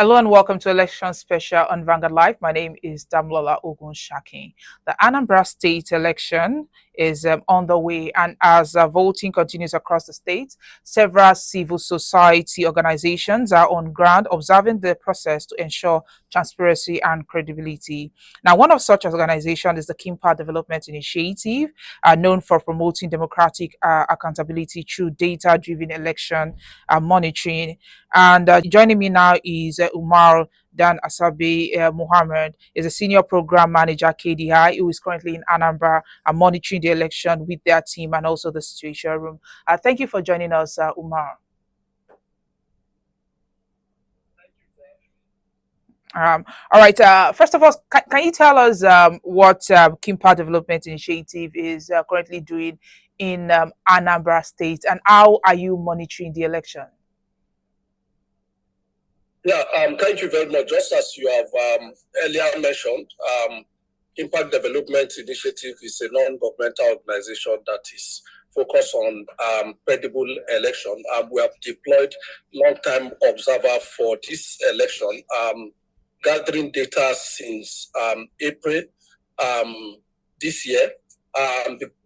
Hello and welcome to Election Special on Vanguard Live. My name is Damlola Ogunshaki. The Anambra State election is on the way, and as voting continues across the state, several civil society organizations are on ground observing the process to ensure transparency and credibility. Now, one of such organizations is the Kimpa Development Initiative, known for promoting democratic accountability through data-driven election monitoring. And joining me now is Umar Muhammed is a senior program manager KDI who is currently in Anambra monitoring the election with their team and also the situation room. Thank you for joining us, Umar. All right. First of all, can you tell us what Kimpa Development Initiative is currently doing in Anambra State, and how are you monitoring the election? Yeah, thank you very much. Just as you have earlier mentioned, Impact Development Initiative is a non-governmental organization that is focused on credible election. We have deployed long-time observer for this election, gathering data since April this year.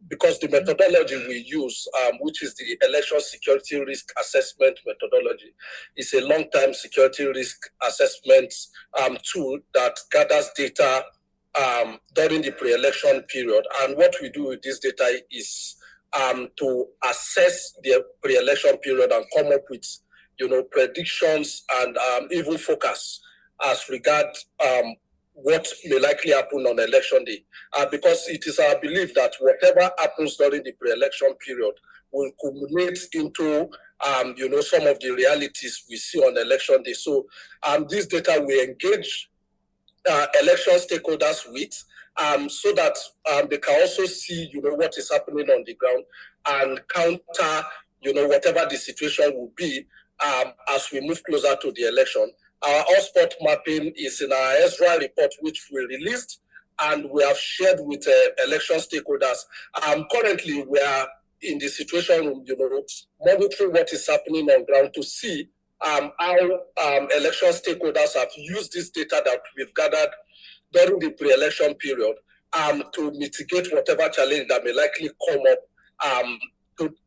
Because the methodology we use, which is the election security risk assessment methodology, is a long-term security risk assessment tool that gathers data during the pre-election period. And what we do with this data is to assess the pre-election period and come up with, predictions and even focus as regard what may likely happen on election day, because it is our belief that whatever happens during the pre-election period will culminate into, some of the realities we see on election day. So this data we engage election stakeholders with, so that they can also see, what is happening on the ground and counter, whatever the situation will be as we move closer to the election. Our hotspot mapping is in our Ezra report, which we released and we have shared with election stakeholders. Currently, we are in the situation room, monitoring what is happening on ground to see how election stakeholders have used this data that we've gathered during the pre-election period to mitigate whatever challenge that may likely come up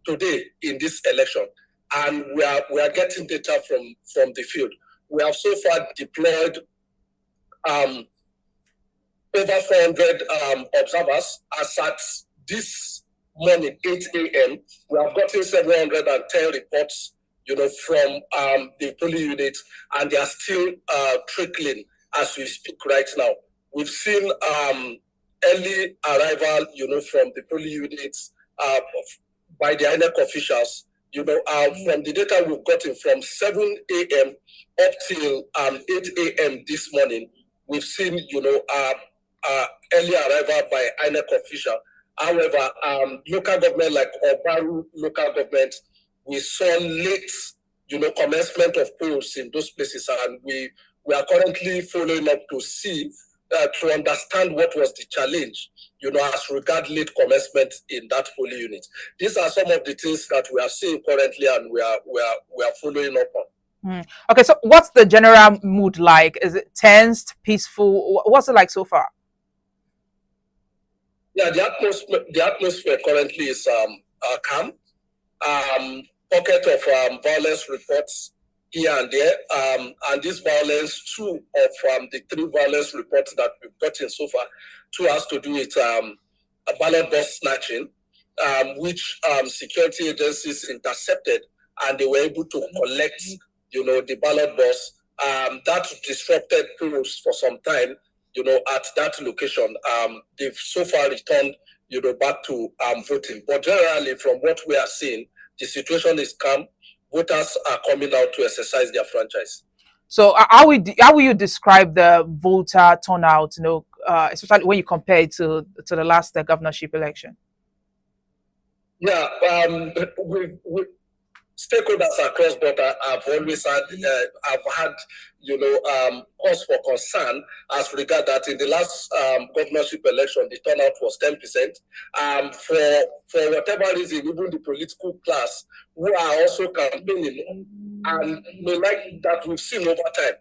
today in this election. And we are getting data from the field. We have so far deployed over 400 observers. As at this morning, 8 a.m., we have gotten 710 reports, from the polling unit, and they are still trickling as we speak right now. We've seen early arrival, from the polling units by the INEC officials. From the data we've gotten from 7 a.m. up till 8 a.m. this morning, we've seen, early arrival by INEC official. However, local government like Obaru local government, we saw late, commencement of polls in those places, and we are currently following up to see, to understand what was the challenge, as regard late commencement in that polling unit. These are some of the things that we are seeing currently, and we are following up on. Okay, so what's the general mood like? Is it tensed, peaceful? What's it like so far? Yeah, the atmosphere currently is calm. Pocket of violence reports here and there, and this violence, two of the three violence reports that we've gotten so far, two has to do with a ballot box snatching, which security agencies intercepted, and they were able to collect, the ballot box. That disrupted polls for some time, at that location. They've so far returned, back to voting. But generally, from what we are seeing, the situation is calm. Voters are coming out to exercise their franchise. So how will you describe the voter turnout, especially when you compare it to the last governorship election? Yeah, stakeholders across border have always had, cause for concern as regard that in the last governorship election, the turnout was 10%. For whatever reason, even the political class who are also campaigning and may like that we've seen over time,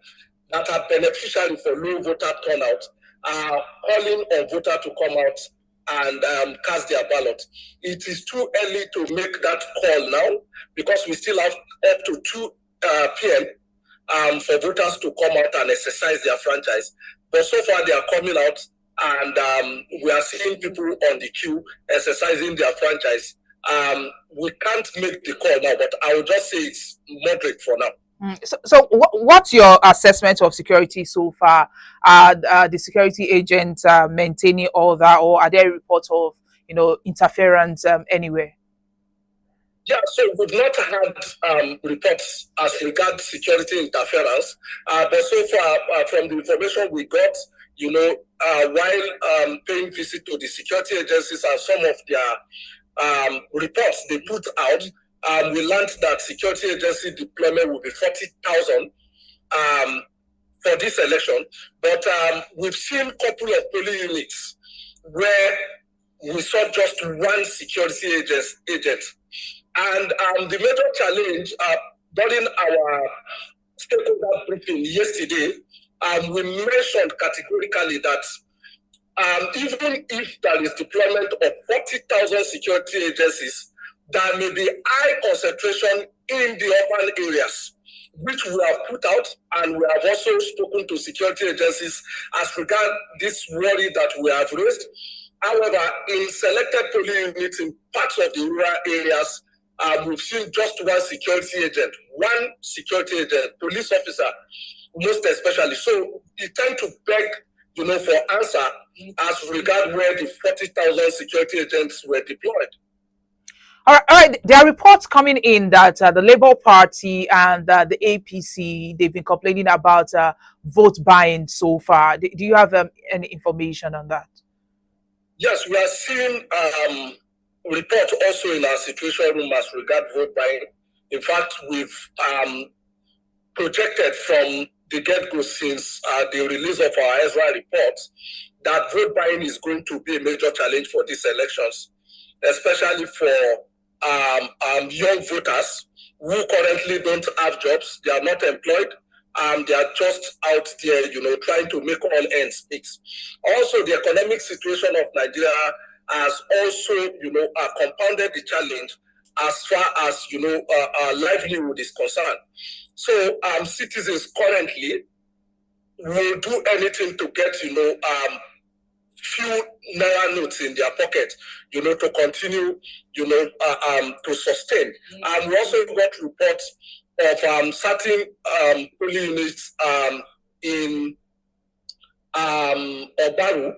that are beneficiary for low voter turnout are calling on voters to come out and cast their ballot. It is too early to make that call now because we still have up to 2 p.m. For voters to come out and exercise their franchise. But so far they are coming out and we are seeing people on the queue exercising their franchise. We can't make the call now, but I would just say it's moderate for now. So what's your assessment of security so far? Are the security agents maintaining all that, or are there reports of interference anywhere? Yeah, so we've not had reports as regards security interference, but so far from the information we got, while paying visit to the security agencies and some of their reports they put out, we learned that security agency deployment will be 40,000 for this election. But we've seen a couple of polling units where we saw just one security agent. And the major challenge during our stakeholder briefing yesterday, we mentioned categorically that even if there is deployment of 40,000 security agencies, there may be high concentration in the urban areas, which we have put out, and we have also spoken to security agencies as regard this worry that we have raised. However, in selected polling units in parts of the rural areas, we've seen just one security agent, police officer, most especially. So we tend to beg, for answer as regard where the 40,000 security agents were deployed. All right. There are reports coming in that the Labour Party and the APC, they've been complaining about vote buying so far. Do you have any information on that? Yes, we are seeing reports also in our situation room as regard vote buying. In fact, we've projected from the get-go since the release of our Ezra report that vote buying is going to be a major challenge for these elections, especially for young voters who currently don't have jobs. They are not employed. They are just out there, trying to make all ends meet. Also, the economic situation of Nigeria has also, compounded the challenge as far as, our livelihood is concerned. So, citizens currently will do anything to get, few naira notes in their pocket, to continue, to sustain. We also got reports of certain polling units in Obaru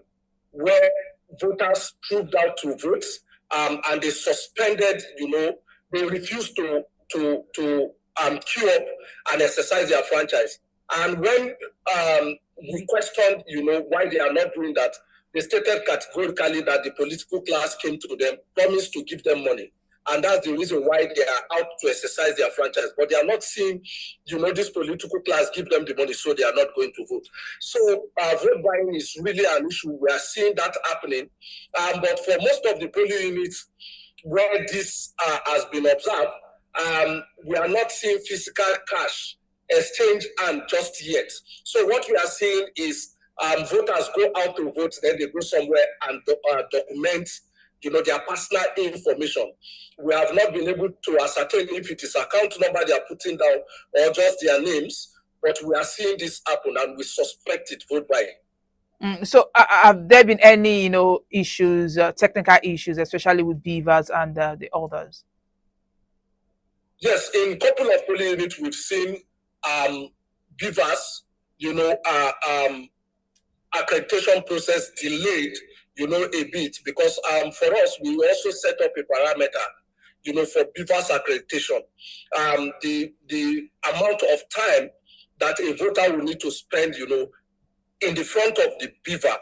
where voters proved out to vote and they suspended, they refused to queue up and exercise their franchise. And when we questioned, why they are not doing that, they stated categorically that the political class came to them, promised to give them money. And that's the reason why they are out to exercise their franchise. But they are not seeing, this political class give them the money, so they are not going to vote. So vote buying is really an issue. We are seeing that happening. But for most of the polling units where this has been observed, we are not seeing physical cash exchange and just yet. So what we are seeing is voters go out to vote, then they go somewhere and document, their personal information. We have not been able to ascertain if it is account number they are putting down or just their names, but we are seeing this happen and we suspect it vote buying. So have there been any, issues, technical issues, especially with beavers and the others? Yes, in a couple of polling units, we've seen beavers, accreditation process delayed, a bit because for us, we also set up a parameter, for beavers accreditation. The amount of time that a voter will need to spend, in the front of the beaver.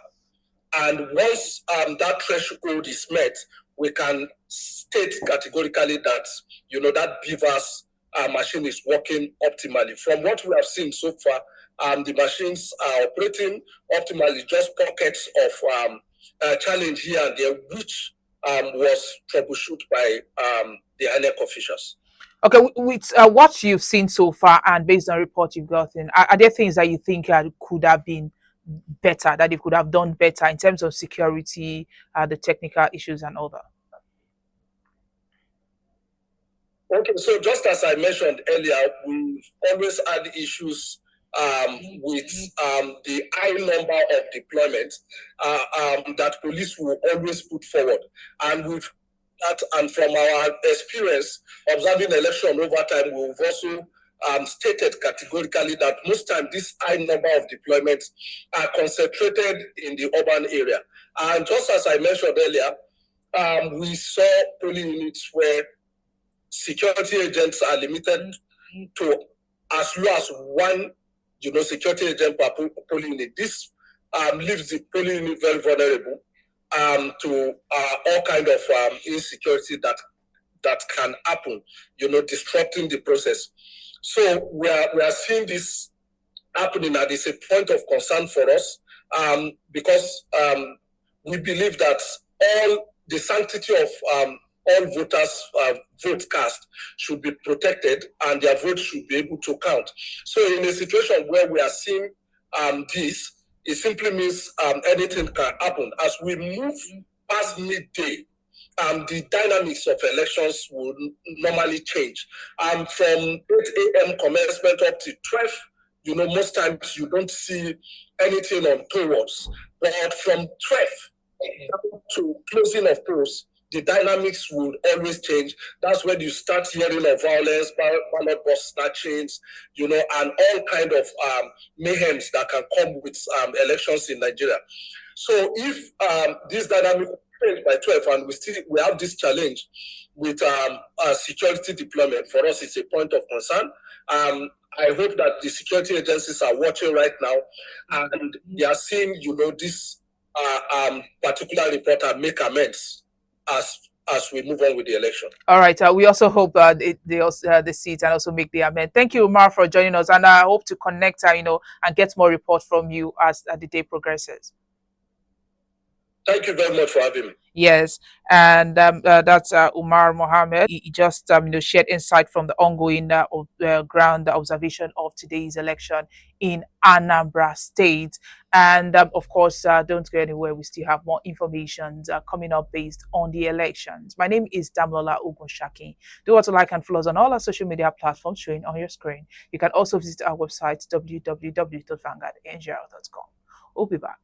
And once that threshold is met, we can state categorically that, that beaver's machine is working optimally. From what we have seen so far, the machines are operating optimally, just pockets of challenge here and there, which was troubleshooted by the INEC officials. Okay, with what you've seen so far and based on reports you've gotten, are there things that you think could have been better, that they could have done better in terms of security, the technical issues and all that? Okay, so just as I mentioned earlier, we've always had issues with the high number of deployments that police will always put forward. And we've that, and from our experience observing election over time, we've also stated categorically that most times this high number of deployments are concentrated in the urban area. And just as I mentioned earlier, we saw polling units where security agents are limited to as low as one, security agent per polling unit. This leaves the polling unit very vulnerable to all kind of insecurity that can happen, disrupting the process. So we are seeing this happening, and it's a point of concern for us because we believe that all the sanctity of all voters' vote cast should be protected, and their vote should be able to count. So, in a situation where we are seeing this, it simply means anything can happen. As we move past midday, the dynamics of elections will normally change. From 8 a.m. commencement up to 12, most times you don't see anything on towards. But from 12 to closing of polls, the dynamics will always change. That's when you start hearing of violence, ballot box snatchings, and all kind of mayhems that can come with elections in Nigeria. So if this dynamic change by 12 and we have this challenge with security deployment, for us it's a point of concern. I hope that the security agencies are watching right now and they are seeing, this particular report and make amends as we move on with the election. All right. We also hope they see it and also make the amend. Thank you, Umar, for joining us, and I hope to connect, and get more reports from you as the day progresses. Thank you very much for having me. Yes, and that's Umar Muhammed. He just shared insight from the ongoing ground observation of today's election in Anambra State. And of course, don't go anywhere. We still have more information coming up based on the elections. My name is Damlola Ogunshaki. Do want to like and follow us on all our social media platforms showing on your screen. You can also visit our website www.vanguardngl.com. We'll be back.